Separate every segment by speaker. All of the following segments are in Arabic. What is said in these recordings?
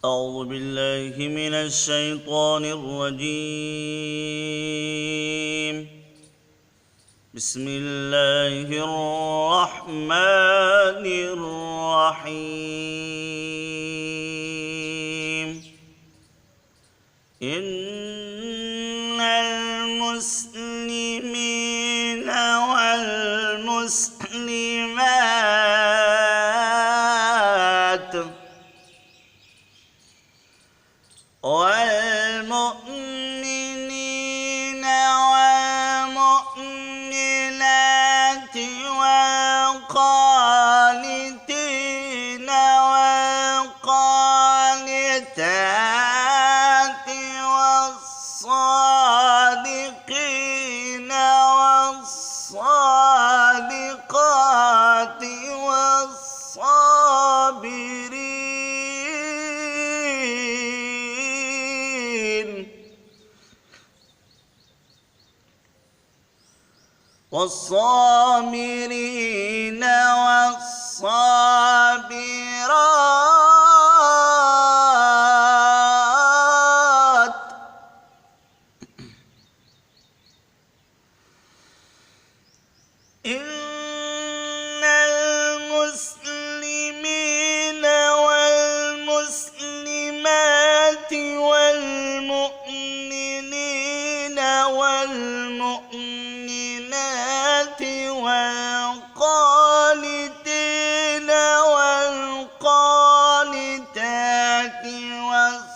Speaker 1: أعوذ بالله من الشيطان الرجيم. بسم الله الرحمن الرحيم. إن المسلمين والمسلمات والمؤمنين والمؤمنات والقانتين والقانتات والصادقين والصادقات والصابرين والصابرات إن المسلمين والمسلمات والمؤمنين والمؤمنات والقانتين والقانتات والصادقين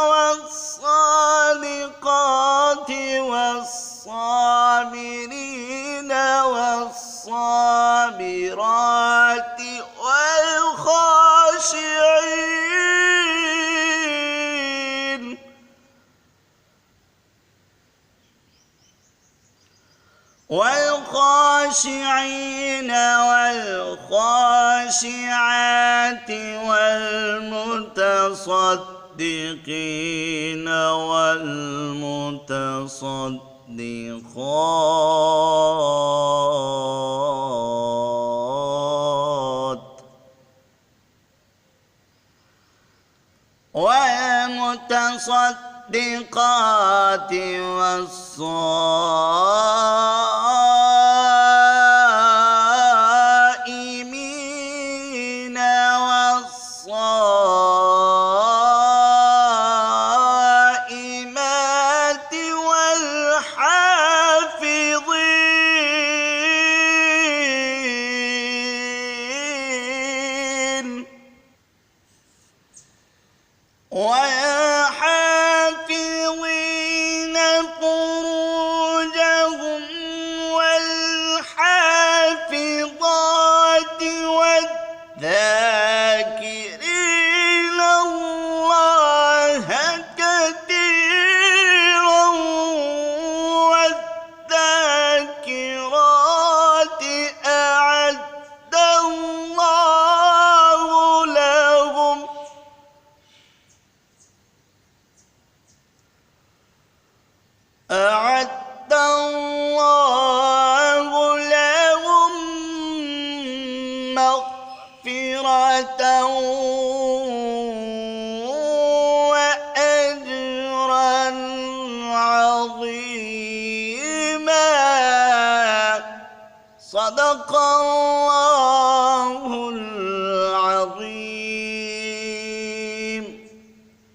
Speaker 1: والصادقات والصابرين والصابرات والخاشعين والخاشعات والمتصدقين والمتصدقات والمتصدقات والصائمين والصائمات والحافظين فروجهم والحافظات والذاكرين الله كثيرا والذاكرات أعد الله لهم مغفرة وأجرا عظيما. صدق الله